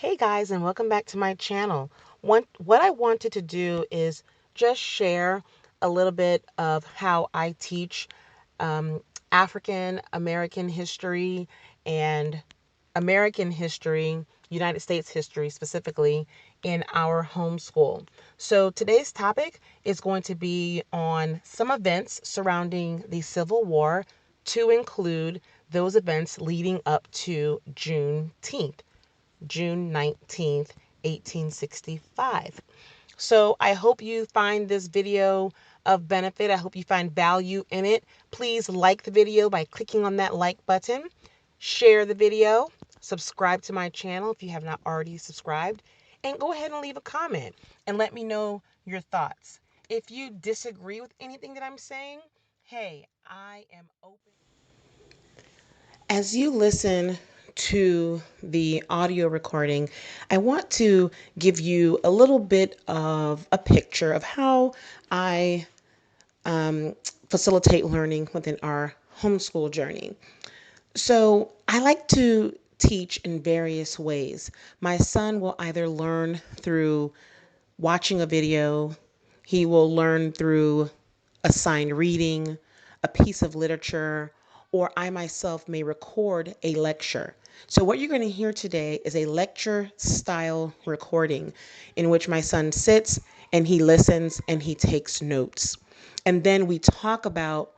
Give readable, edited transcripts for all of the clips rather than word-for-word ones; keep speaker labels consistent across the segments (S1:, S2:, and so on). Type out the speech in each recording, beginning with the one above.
S1: Hey guys, and welcome back to my channel. What I wanted to do is just share a little bit of how I teach um, African American history and American history, United States history specifically, in our homeschool. So today's topic is going to be on some events surrounding the Civil War, to include those events leading up to Juneteenth. June 19th, 1865. So I hope you find this video of benefit. I hope you find value in it. Please like the video by clicking on that like button. Share the video. Subscribe to my channel if you have not already subscribed. And go ahead and leave a comment and let me know your thoughts. If you disagree with anything that I'm saying, hey, I am open. As you listen to the audio recording, I want to give you a little bit of a picture of how I facilitate learning within our homeschool journey. So I like to teach in various ways. My son will either learn through watching a video, he will learn through assigned reading, a piece of literature, or I myself may record a lecture. So what you're going to hear today is a lecture style recording in which my son sits and he listens and he takes notes. And then we talk about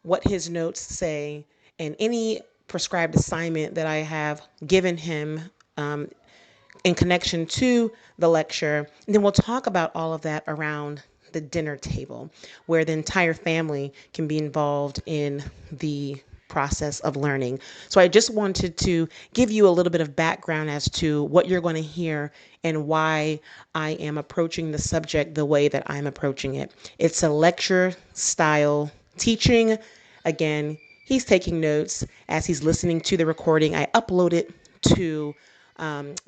S1: what his notes say and any prescribed assignment that I have given him in connection to the lecture. And then we'll talk about all of that around the dinner table, where the entire family can be involved in the process of learning. So I just wanted to give you a little bit of background as to what you're going to hear and why I am approaching the subject the way that I'm approaching it. It's a lecture style teaching. Again, he's taking notes as he's listening to the recording. I upload it to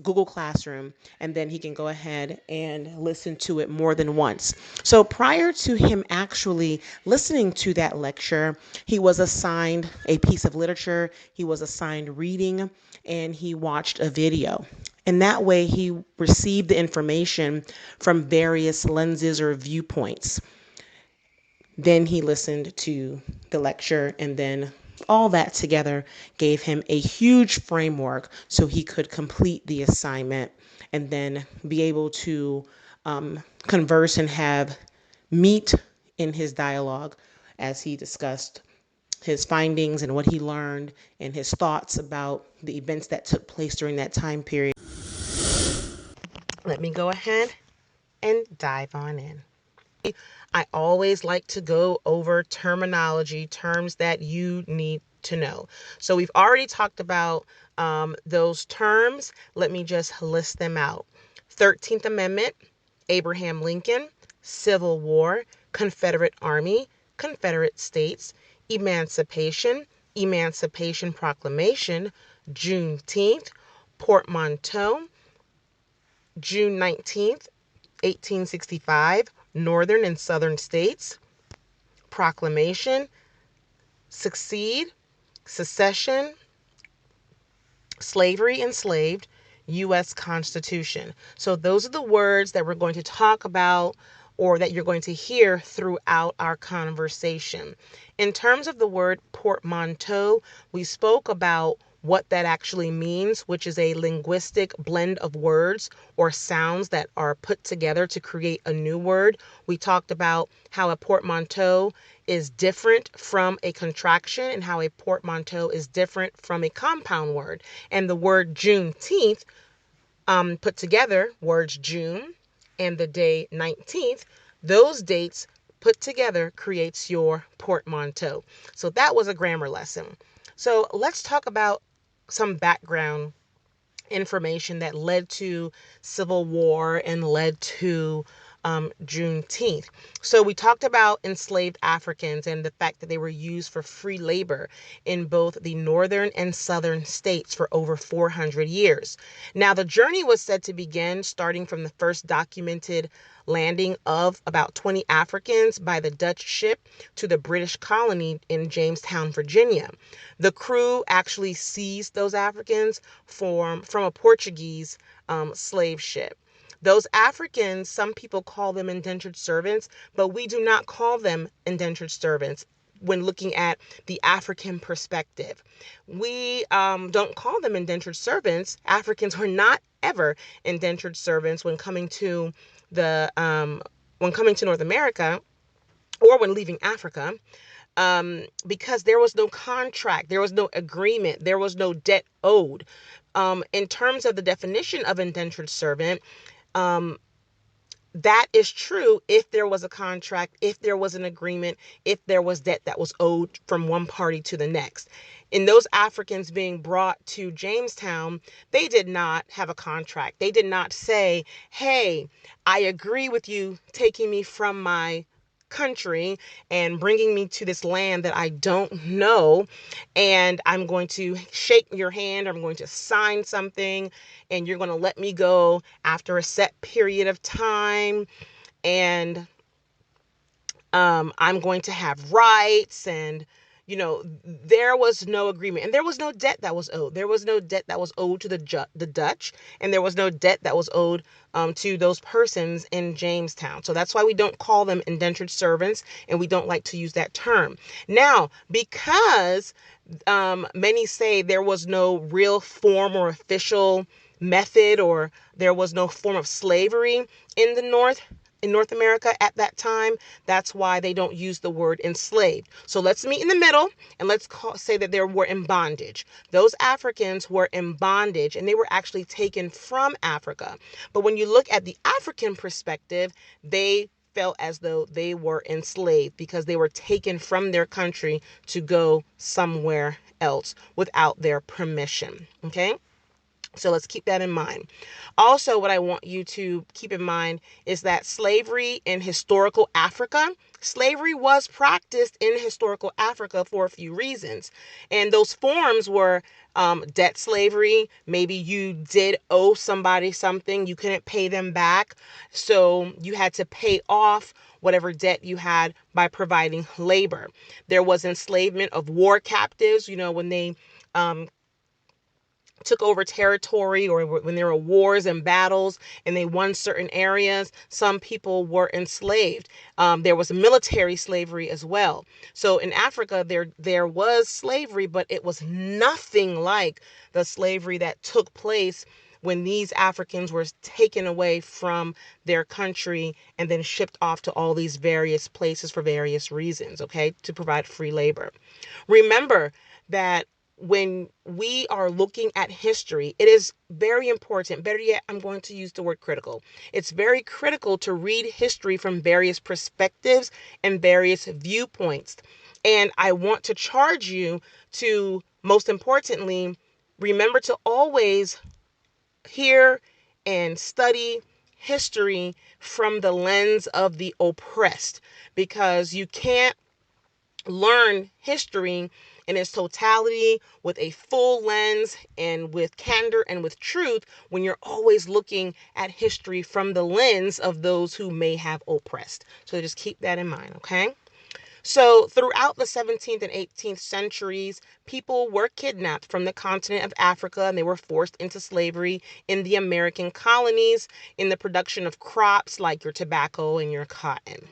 S1: Google Classroom, and then he can go ahead and listen to it more than once. So prior to him actually listening to that lecture, he was assigned a piece of literature, he was assigned reading, and he watched a video. And that way he received the information from various lenses or viewpoints. Then he listened to the lecture, and then all that together gave him a huge framework so he could complete the assignment and then be able to converse and have meat in his dialogue as he discussed his findings and what he learned and his thoughts about the events that took place during that time period. Let me go ahead and dive on in. I always like to go over terminology, terms that you need to know. So we've already talked about those terms. Let me just list them out. 13th Amendment, Abraham Lincoln, Civil War, Confederate Army, Confederate States, Emancipation, Emancipation Proclamation, Juneteenth, Portmanteau, June 19th, 1865, Northern and Southern States, Proclamation, Succeed, Secession, Slavery, Enslaved, U.S. Constitution. So those are the words that we're going to talk about or that you're going to hear throughout our conversation. In terms of the word portmanteau, we spoke about what that actually means, which is a linguistic blend of words or sounds that are put together to create a new word. We talked about how a portmanteau is different from a contraction and how a portmanteau is different from a compound word. And the word Juneteenth, put together, words June and the day 19th, those dates put together creates your portmanteau. So that was a grammar lesson. So let's talk about some background information that led to Civil War and led to Juneteenth. So we talked about enslaved Africans and the fact that they were used for free labor in both the northern and southern states for over 400 years. Now, the journey was said to begin starting from the first documented landing of about 20 Africans by the Dutch ship to the British colony in Jamestown, Virginia. The crew actually seized those Africans from a Portuguese slave ship. Those Africans, some people call them indentured servants, but we do not call them indentured servants when looking at the African perspective. We don't call them indentured servants. Africans were not ever indentured servants when coming to North America or when leaving Africa. Because there was no contract, there was no agreement, there was no debt owed. In terms of the definition of indentured servant, that is true if there was a contract, if there was an agreement, if there was debt that was owed from one party to the next. In those Africans being brought to Jamestown, they did not have a contract. They did not say, hey, I agree with you taking me from my country and bringing me to this land that I don't know, and I'm going to shake your hand, I'm going to sign something, and you're going to let me go after a set period of time, and I'm going to have rights. And there was no agreement, and there was no debt that was owed. There was no debt that was owed to the Dutch, and there was no debt that was owed to those persons in Jamestown. So that's why we don't call them indentured servants, and we don't like to use that term. Now, because many say there was no real form or official method, or there was no form of slavery in North America at that time, that's why they don't use the word enslaved. So let's meet in the middle, and let's say that they were in bondage. Those Africans were in bondage, and they were actually taken from Africa. But when you look at the African perspective, they felt as though they were enslaved because they were taken from their country to go somewhere else without their permission. Okay? So let's keep that in mind. Also, what I want you to keep in mind is that slavery in historical Africa, slavery was practiced in historical Africa for a few reasons. And those forms were debt slavery. Maybe you did owe somebody something, you couldn't pay them back, so you had to pay off whatever debt you had by providing labor. There was enslavement of war captives, when they took over territory, or when there were wars and battles and they won certain areas, some people were enslaved. There was military slavery as well. So in Africa, there was slavery, but it was nothing like the slavery that took place when these Africans were taken away from their country and then shipped off to all these various places for various reasons, okay, to provide free labor. Remember that when we are looking at history, it is very important. Better yet, I'm going to use the word critical. It's very critical to read history from various perspectives and various viewpoints. And I want to charge you to, most importantly, remember to always hear and study history from the lens of the oppressed, because you can't learn history in its totality with a full lens and with candor and with truth when you're always looking at history from the lens of those who may have oppressed. So just keep that in mind, okay? So throughout the 17th and 18th centuries, people were kidnapped from the continent of Africa, and they were forced into slavery in the American colonies in the production of crops like your tobacco and your cotton.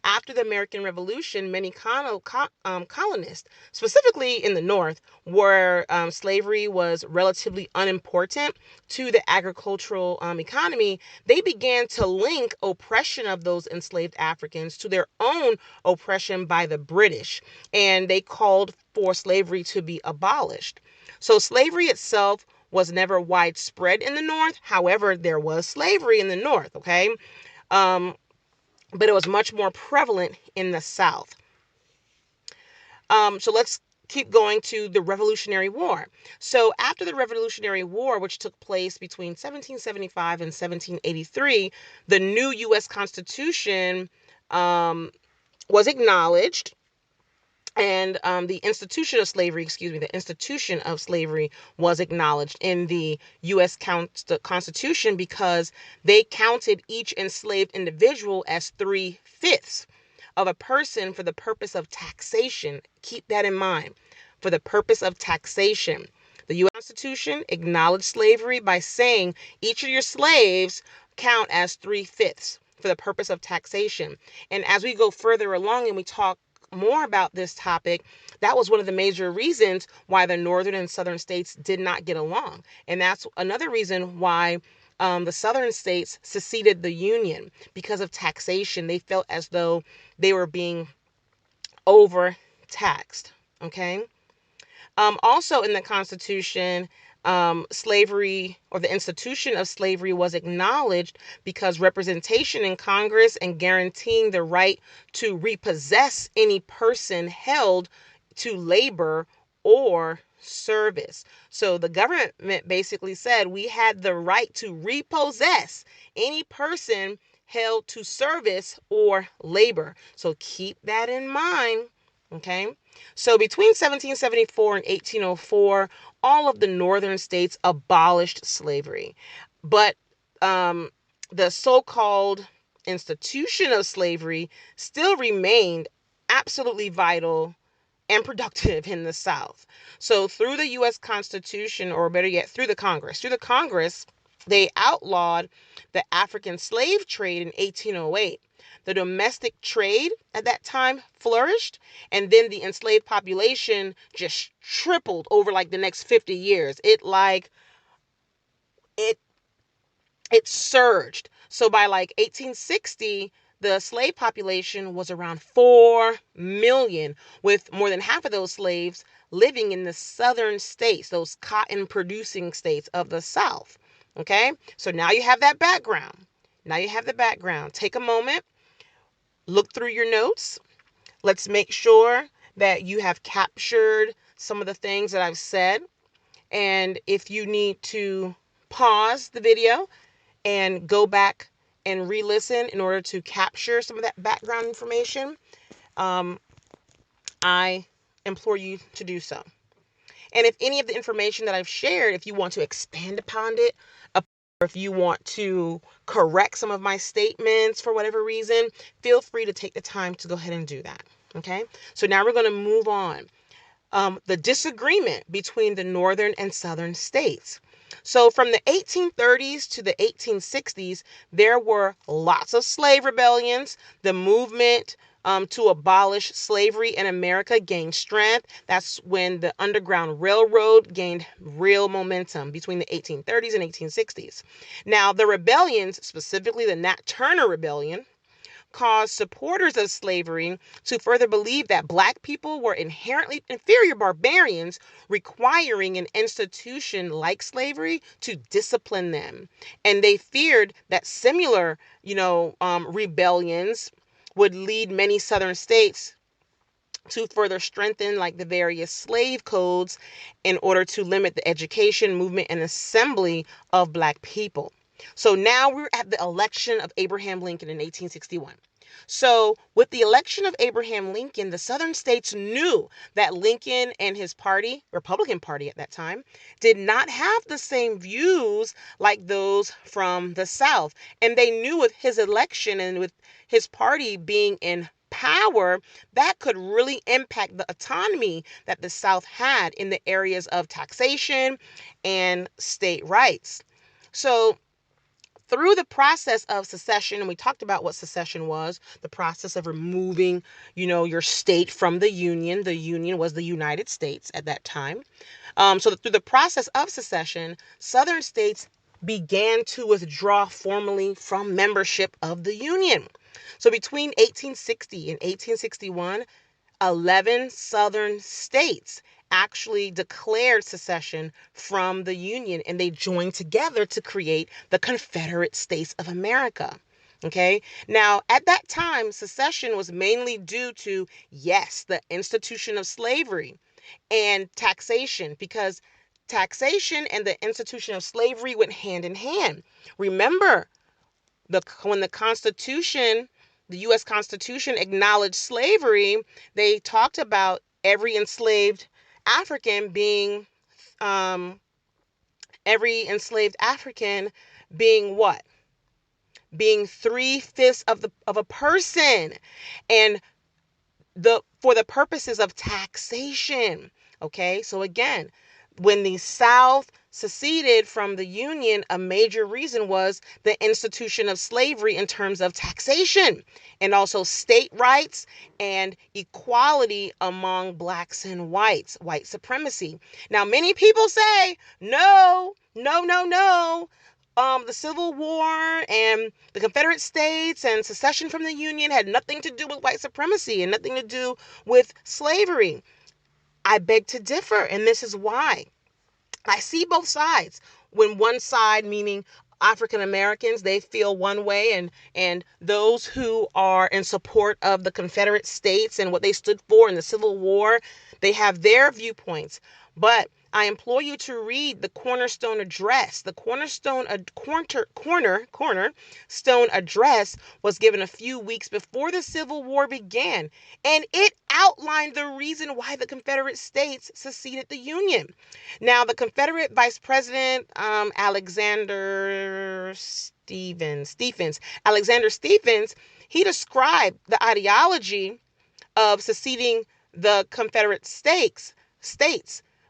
S1: After the American Revolution, many colonists, specifically in the North, where slavery was relatively unimportant to the agricultural economy, they began to link oppression of those enslaved Africans to their own oppression by the British, and they called for slavery to be abolished. So slavery itself was never widespread in the North. However, there was slavery in the North, okay? But it was much more prevalent in the South. So let's keep going to the Revolutionary War. So after the Revolutionary War, which took place between 1775 and 1783, the new U.S. Constitution was acknowledged, and the institution of slavery, the institution of slavery was acknowledged in the U.S. Constitution, because they counted each enslaved individual as 3/5 of a person for the purpose of taxation. Keep that in mind. For the purpose of taxation. The U.S. Constitution acknowledged slavery by saying each of your slaves count as 3/5 for the purpose of taxation. And as we go further along and we talk more about this topic, that was one of the major reasons why the northern and southern states did not get along. And that's another reason why the southern states seceded the union, because of taxation. They felt as though they were being overtaxed. Okay. Also in the Constitution, slavery, or the institution of slavery, was acknowledged because representation in Congress and guaranteeing the right to repossess any person held to labor or service. So the government basically said we had the right to repossess any person held to service or labor. So keep that in mind. Okay. So between 1774 and 1804, all of the northern states abolished slavery. But the so-called institution of slavery still remained absolutely vital and productive in the South. So through the U.S. Constitution, or better yet, through the Congress, they outlawed the African slave trade in 1808. The domestic trade at that time flourished, and then the enslaved population just tripled over like the next 50 years. It surged. So by like 1860, the slave population was around 4 million, with more than half of those slaves living in the southern states, those cotton producing states of the South. Okay, so now you have that background. Take a moment, look through your notes. Let's make sure that you have captured some of the things that I've said. And if you need to pause the video and go back and re-listen in order to capture some of that background information, I implore you to do so. And if any of the information that I've shared, if you want to expand upon it, or if you want to correct some of my statements for whatever reason, feel free to take the time to go ahead and do that. Okay, so now we're going to move on. The disagreement between the northern and southern states. So from the 1830s to the 1860s, there were lots of slave rebellions. The movement to abolish slavery in America gained strength. That's when the Underground Railroad gained real momentum between the 1830s and 1860s. Now, the rebellions, specifically the Nat Turner Rebellion, caused supporters of slavery to further believe that Black people were inherently inferior barbarians, requiring an institution like slavery to discipline them. And they feared that similar, rebellions would lead many southern states to further strengthen like the various slave codes in order to limit the education, movement, and assembly of Black people. So now we're at the election of Abraham Lincoln in 1861. So with the election of Abraham Lincoln, the southern states knew that Lincoln and his party, Republican Party at that time, did not have the same views like those from the South. And they knew with his election and with his party being in power, that could really impact the autonomy that the South had in the areas of taxation and state rights. So through the process of secession, and we talked about what secession was, the process of removing, your state from the Union. The Union was the United States at that time. So through the process of secession, Southern states began to withdraw formally from membership of the Union. So between 1860 and 1861, 11 Southern states actually declared secession from the Union, and they joined together to create the Confederate States of America. Okay. Now, at that time, secession was mainly due to, yes, the institution of slavery, and taxation, because taxation and the institution of slavery went hand in hand. Remember, when the Constitution, the U.S. Constitution, acknowledged slavery, they talked about every enslaved African being um, what? Being 3/5 of a person, and for the purposes of taxation. Okay, so again, when the South seceded from the Union, a major reason was the institution of slavery in terms of taxation, and also state rights and equality among blacks and white supremacy. Now, many people say, no, no, no, no. The Civil War and the Confederate States and secession from the Union had nothing to do with white supremacy and nothing to do with slavery. I beg to differ, and this is why. I see both sides. When one side, meaning African Americans, they feel one way, and those who are in support of the Confederate States and what they stood for in the Civil War, they have their viewpoints. But I implore you to read the Cornerstone Address. The Cornerstone Address was given a few weeks before the Civil War began, and it outlined the reason why the Confederate States seceded the Union. Now, the Confederate Vice President, Alexander Stephens, he described the ideology of seceding the Confederate states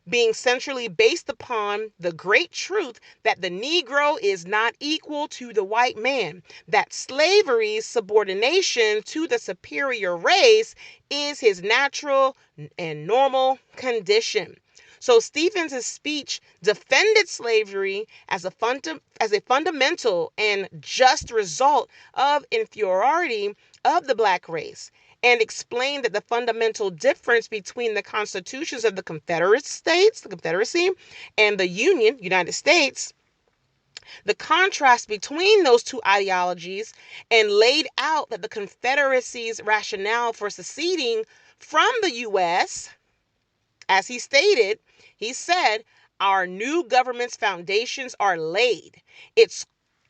S1: being centrally based upon the great truth that the Negro is not equal to the white man, that slavery's subordination to the superior race is his natural and normal condition. So Stephens' speech defended slavery as a fundamental and just result of inferiority of the black race, and explained that the fundamental difference between the constitutions of the Confederacy, and the Union, United States, the contrast between those two ideologies, and laid out that the Confederacy's rationale for seceding from the U.S., as he stated, he said, our new government's foundations are laid.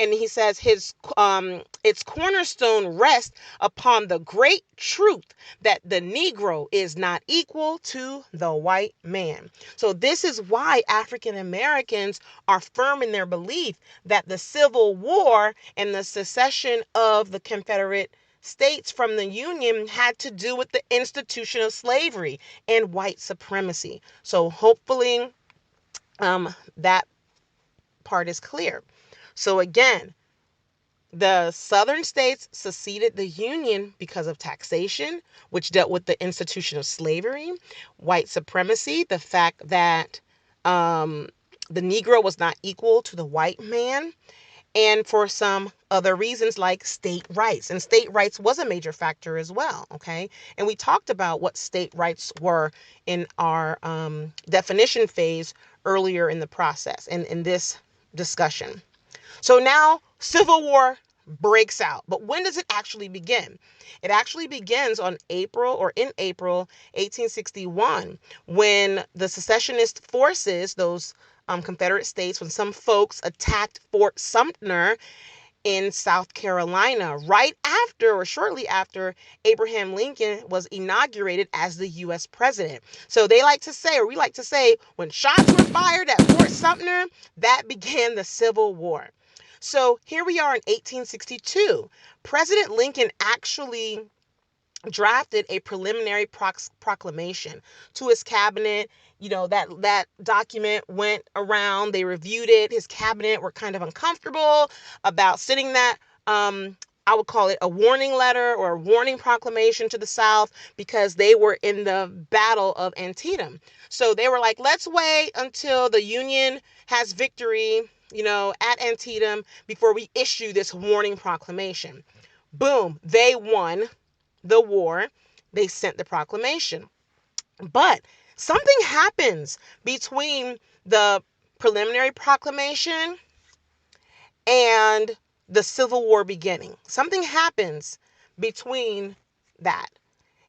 S1: And he says its cornerstone rests upon the great truth that the Negro is not equal to the white man. So this is why African Americans are firm in their belief that the Civil War and the secession of the Confederate States from the Union had to do with the institution of slavery and white supremacy. So hopefully that part is clear. So again, the Southern states seceded the Union because of taxation, which dealt with the institution of slavery, white supremacy, the fact that the Negro was not equal to the white man, and for some other reasons like state rights. And state rights was a major factor as well, okay? And we talked about what state rights were in our definition phase earlier in the process and in this discussion. So now Civil War breaks out. But when does it actually begin? It actually begins in April 1861, when the secessionist forces, those Confederate states, when some folks attacked Fort Sumter in South Carolina, right after or shortly after Abraham Lincoln was inaugurated as the U.S. president. So we like to say, when shots were fired at Fort Sumter, that began the Civil War. So here we are in 1862. President Lincoln actually drafted a preliminary proclamation to his cabinet. You know, that document went around, they reviewed it. His cabinet were kind of uncomfortable about sending that, I would call it a warning letter or a warning proclamation to the South, because they were in the Battle of Antietam. So they were like, let's wait until the Union has victory, at Antietam before we issue this warning proclamation. Boom, they won the war. They sent the proclamation. But something happens between the preliminary proclamation and the Civil War beginning. Something happens between that.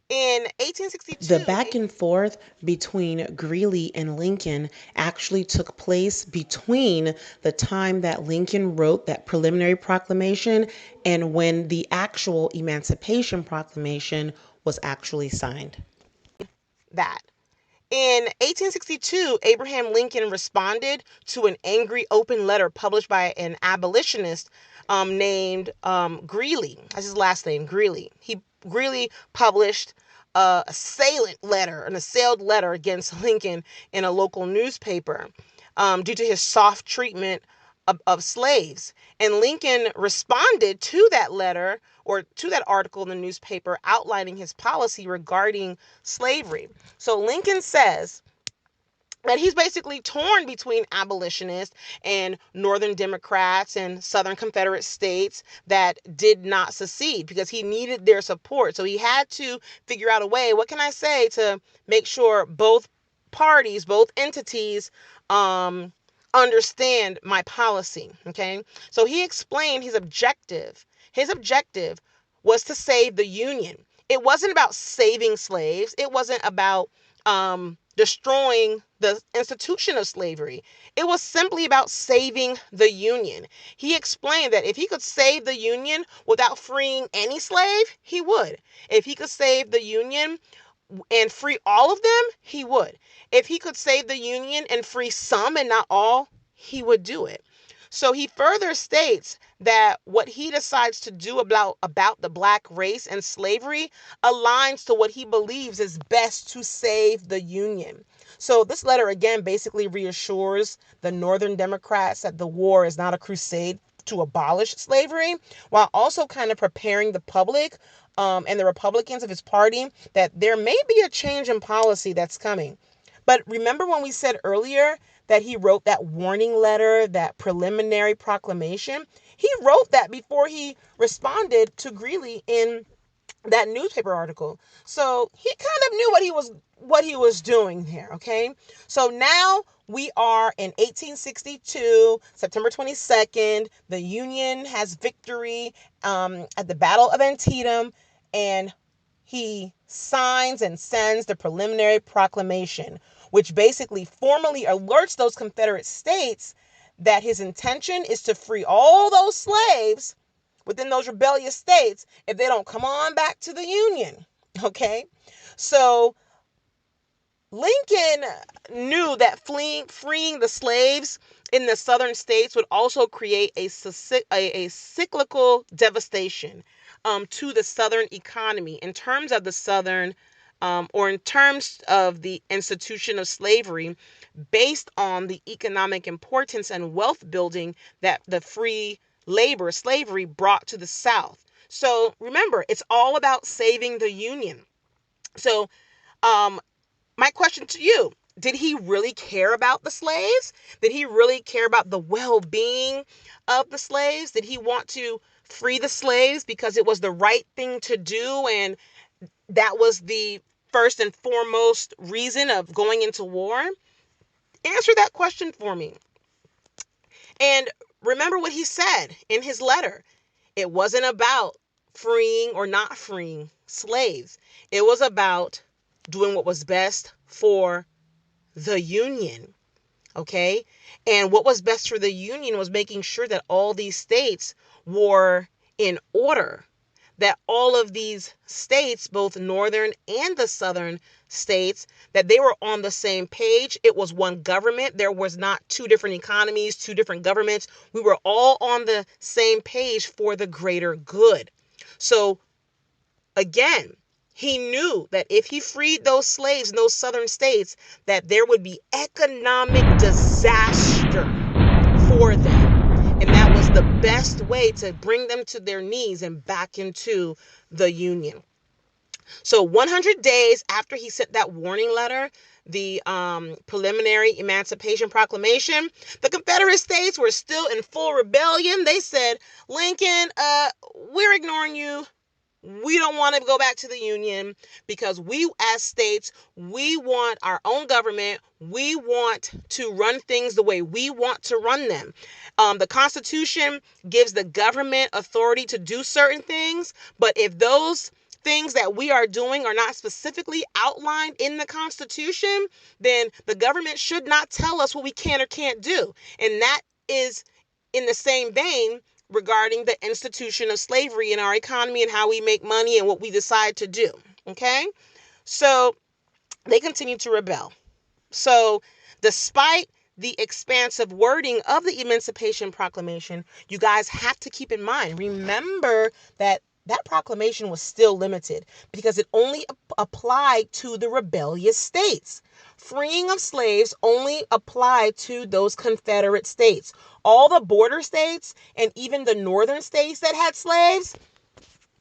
S1: In 1862, the back and forth between Greeley and Lincoln actually took place between the time that Lincoln wrote that preliminary proclamation and when the actual Emancipation Proclamation was actually signed. That. In 1862, Abraham Lincoln responded to an angry open letter published by an abolitionist named Greeley. That's his last name, Greeley. Greeley published an assailed letter against Lincoln in a local newspaper due to his soft treatment of slaves. And Lincoln responded to that letter or to that article in the newspaper outlining his policy regarding slavery. So Lincoln says that he's basically torn between abolitionists and Northern Democrats and Southern Confederate states that did not secede because he needed their support. So he had to figure out a way, what can I say, to make sure both parties, both entities, understand my policy. Okay. So he explained his objective. His objective was to save the Union. It wasn't about saving slaves. It wasn't about destroying the institution of slavery. It was simply about saving the Union. He explained that if he could save the Union without freeing any slave, he would. If he could save the Union and free all of them, he would. If he could save the Union and free some and not all, he would do it. So he further states that what he decides to do about the black race and slavery aligns to what he believes is best to save the Union. So this letter again basically reassures the Northern Democrats that the war is not a crusade to abolish slavery, while also kind of preparing the public and the Republicans of his party that there may be a change in policy that's coming. But remember when we said earlier that he wrote that warning letter, that preliminary proclamation? He wrote that before he responded to Greeley in that newspaper article. So he kind of knew what he was doing here, okay? So now we are in 1862, September 22nd. The Union has victory at the Battle of Antietam, and he signs and sends the preliminary proclamation, which basically formally alerts those Confederate states that his intention is to free all those slaves within those rebellious states if they don't come on back to the Union. Okay? So Lincoln knew that freeing the slaves in the southern states would also create a cyclical devastation to the southern economy in terms of the southern or in terms of the institution of slavery based on the economic importance and wealth building that the free labor, slavery brought to the South. So remember, it's all about saving the Union. So my question to you, did he really care about the slaves? Did he really care about the well-being of the slaves? Did he want to free the slaves because it was the right thing to do and that was the first and foremost reason of going into war? Answer that question for me. And remember what he said in his letter. It wasn't about freeing or not freeing slaves. It was about doing what was best for the Union. Okay? And what was best for the Union was making sure that all these states were in order, that all of these states, both northern and the southern states, that they were on the same page. It was one government. There was not two different economies, two different governments. We were all on the same page for the greater good. So again, he knew that if he freed those slaves in those southern states, that there would be economic disaster for them. And that was the best way to bring them to their knees and back into the Union. So 100 days after he sent that warning letter, the preliminary Emancipation Proclamation, the Confederate States were still in full rebellion. They said, Lincoln, we're ignoring you. We don't want to go back to the Union because we, as states, we want our own government. We want to run things the way we want to run them. The Constitution gives the government authority to do certain things, but if those things that we are doing are not specifically outlined in the Constitution, then the government should not tell us what we can or can't do. And that is in the same vein regarding the institution of slavery in our economy and how we make money and what we decide to do. Okay? So they continue to rebel. So, despite the expansive wording of the Emancipation Proclamation, you guys have to keep in mind, remember that proclamation was still limited because it only applied to the rebellious states. Freeing of slaves only applied to those Confederate states. All the border states and even the northern states that had slaves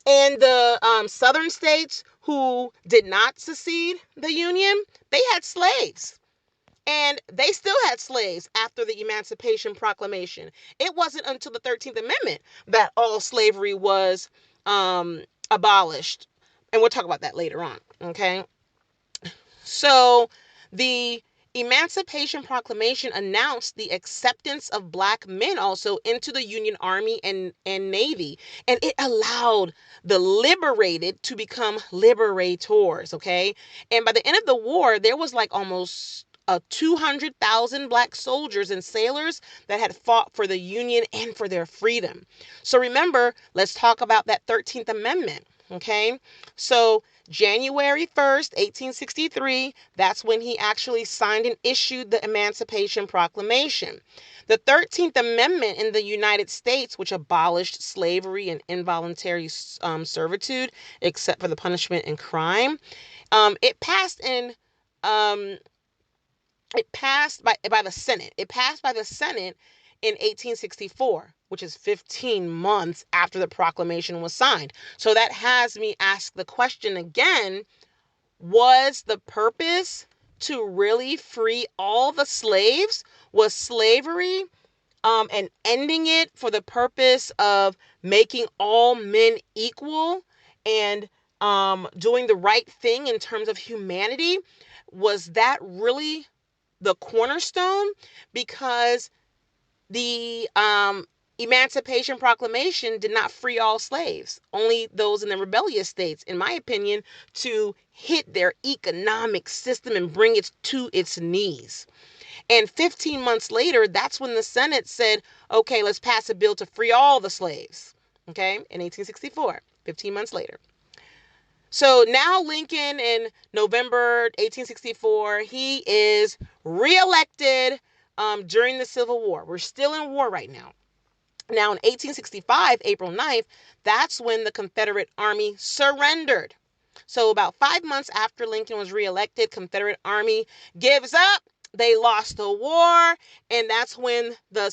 S1: and the southern states who did not secede the Union, they had slaves. And they still had slaves after the Emancipation Proclamation. It wasn't until the 13th Amendment that all slavery was abolished. And we'll talk about that later on, okay? So the Emancipation Proclamation announced the acceptance of black men also into the Union Army and Navy. And it allowed the liberated to become liberators, okay? And by the end of the war, there was like almost 200,000 black soldiers and sailors that had fought for the Union and for their freedom. So remember, let's talk about that 13th Amendment, okay? So January 1st, 1863, that's when he actually signed and issued the Emancipation Proclamation. The 13th Amendment in the United States, which abolished slavery and involuntary servitude, except for the punishment and crime, it passed by the Senate. It passed by the Senate in 1864, which is 15 months after the proclamation was signed. So that has me ask the question again, was the purpose to really free all the slaves? Was slavery and ending it for the purpose of making all men equal and doing the right thing in terms of humanity? Was that really the cornerstone? Because the Emancipation Proclamation did not free all slaves, only those in the rebellious states, in my opinion, to hit their economic system and bring it to its knees. And 15 months later, that's when the Senate said, okay, let's pass a bill to free all the slaves, okay, in 1864, 15 months later. So now Lincoln in November 1864, he is reelected during the Civil War. We're still in war right now. Now in 1865, April 9th, that's when the Confederate Army surrendered. So about 5 months after Lincoln was reelected, Confederate Army gives up. They lost the war, and that's when the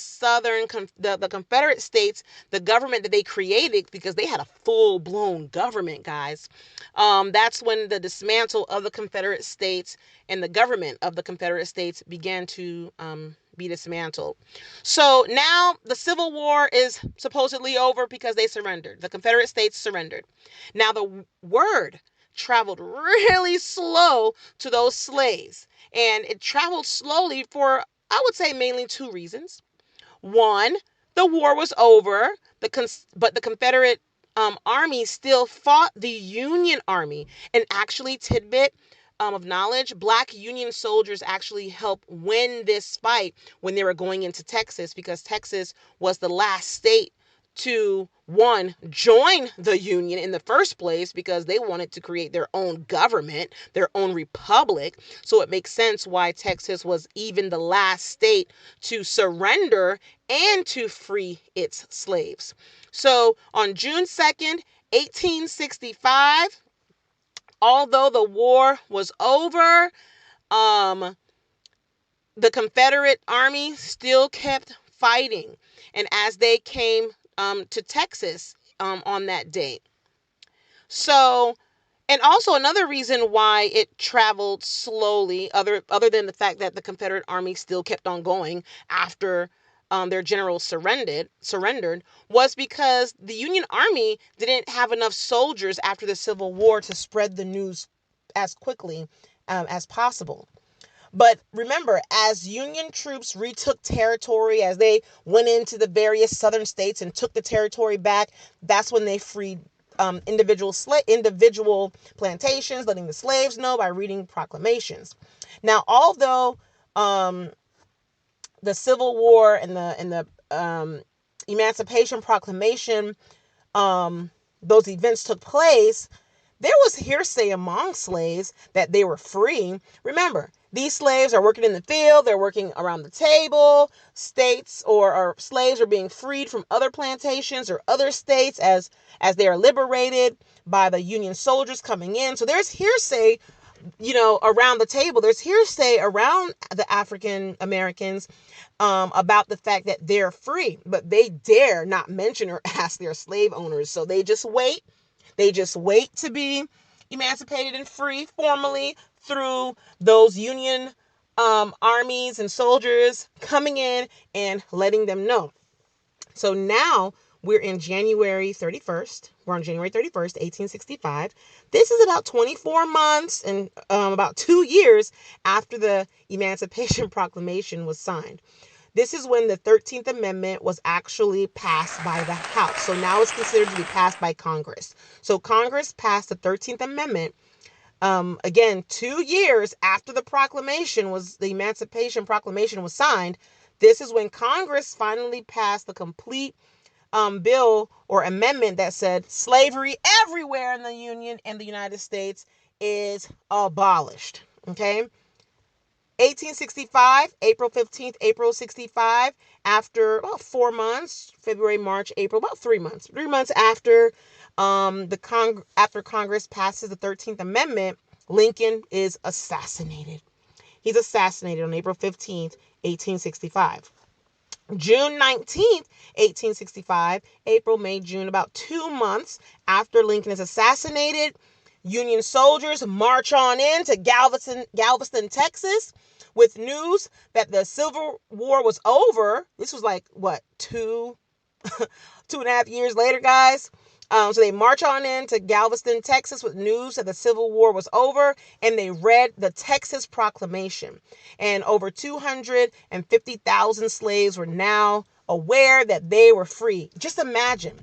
S1: the Confederate States, the government that they created, because they had a full-blown government, guys, that's when the dismantle of the Confederate States and the government of the Confederate States began to be dismantled. So now the Civil War is supposedly over because they surrendered. The Confederate States surrendered. Now the word traveled really slow to those slaves. And it traveled slowly for, I would say, mainly two reasons. One, the war was over, but the Confederate Army still fought the Union Army. And actually, tidbit of knowledge, black Union soldiers actually helped win this fight when they were going into Texas, because Texas was the last state to, one, join the Union in the first place, because they wanted to create their own government, their own republic. So it makes sense why Texas was even the last state to surrender and to free its slaves. So on June 2nd, 1865, although the war was over, the Confederate Army still kept fighting. And as they came to Texas on that date. So, and also another reason why it traveled slowly, other than the fact that the Confederate Army still kept on going after their generals surrendered, was because the Union Army didn't have enough soldiers after the Civil War to spread the news as quickly as possible. But remember, as Union troops retook territory, as they went into the various southern states and took the territory back, that's when they freed individual plantations, letting the slaves know by reading proclamations. Now, although the Civil War and the Emancipation Proclamation, those events took place, there was hearsay among slaves that they were free. Remember, these slaves are working in the field, they're working around the table. States or slaves are being freed from other plantations or other states as they are liberated by the Union soldiers coming in. So there's hearsay, around the table. There's hearsay around the African Americans about the fact that they're free, but they dare not mention or ask their slave owners. So they just wait. They just wait to be emancipated and free formally through those Union armies and soldiers coming in and letting them know. So now we're in January 31st. We're on January 31st, 1865. This is about 24 months and about 2 years after the Emancipation Proclamation was signed. This is when the 13th Amendment was actually passed by the House. So now it's considered to be passed by Congress. So Congress passed the 13th Amendment, again, 2 years after the Emancipation Proclamation was signed. This is when Congress finally passed the complete bill or amendment that said slavery everywhere in the Union and the United States is abolished. Okay. 1865, April 15th, April 65, after about 4 months, February, March, April, about 3 months. 3 months after after Congress passes the 13th Amendment, Lincoln is assassinated. He's assassinated on April 15th, 1865. June 19th, 1865, April, May, June, about 2 months after Lincoln is assassinated, Union soldiers march on in to Galveston, Texas, with news that the Civil War was over. This was like, what, 2.5 years later, guys? So they march on in to Galveston, Texas, with news that the Civil War was over, and they read the Texas Proclamation. And over 250,000 slaves were now aware that they were free. Just imagine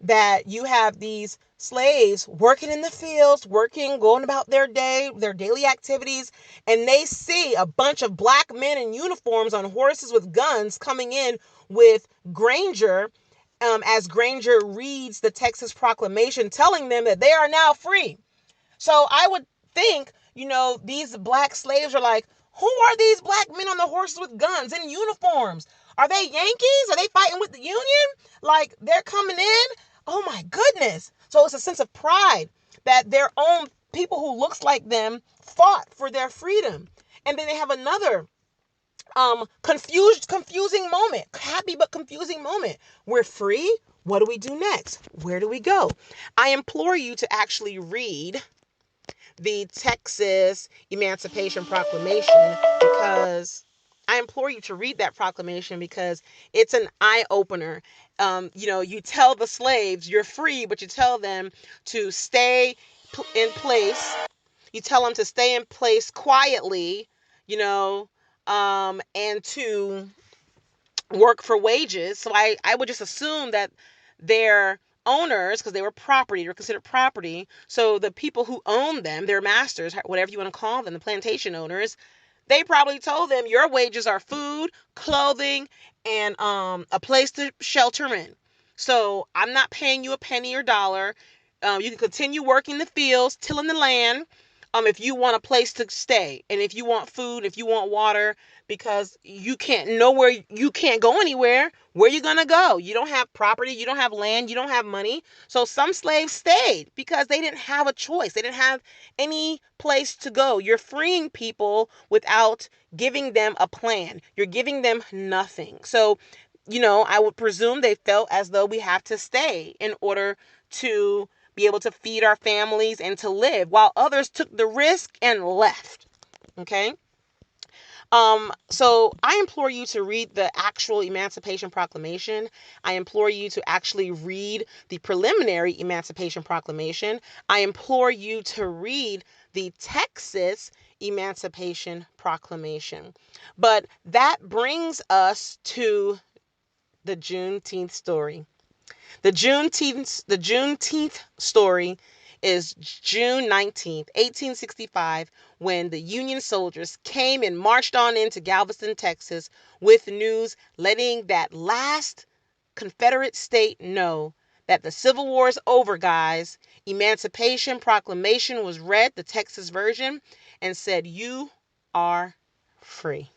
S1: that you have these slaves working in the fields, going about their daily activities, and they see a bunch of black men in uniforms on horses with guns coming in with Granger, as Granger reads the Texas Proclamation telling them that they are now free. So I would think, these black slaves are like, who are these black men on the horses with guns in uniforms? Are they Yankees? Are they fighting with the Union? Like, they're coming in? Oh my goodness. So it's a sense of pride that their own people who looks like them fought for their freedom. And then they have another confusing moment, happy but confusing moment. We're free. What do we do next? Where do we go? I implore you to actually read the Texas Emancipation Proclamation, because I implore you to read that proclamation, because it's an eye-opener. You tell the slaves you're free, but you tell them to stay in place. You tell them to stay in place quietly, and to work for wages. So I would just assume that their owners, because they were considered property. So the people who own them, their masters, whatever you want to call them, the plantation owners, they probably told them your wages are food, clothing, and a place to shelter in. So I'm not paying you a penny or dollar. You can continue working the fields, tilling the land, if you want a place to stay, and if you want food, if you want water, because you can't go anywhere. Where are you going to go? You don't have property, you don't have land, you don't have money. So some slaves stayed because they didn't have a choice. They didn't have any place to go. You're freeing people without giving them a plan. You're giving them nothing. So, I would presume they felt as though we have to stay in order to be able to feed our families and to live, while others took the risk and left. Okay. So I implore you to read the actual Emancipation Proclamation. I implore you to actually read the preliminary Emancipation Proclamation. I implore you to read the Texas Emancipation Proclamation. But that brings us to the Juneteenth story. The Juneteenth story is June 19th, 1865, when the Union soldiers came and marched on into Galveston, Texas, with news letting that last Confederate state know that the Civil War is over, guys. Emancipation Proclamation was read, the Texas version, and said, "You are free."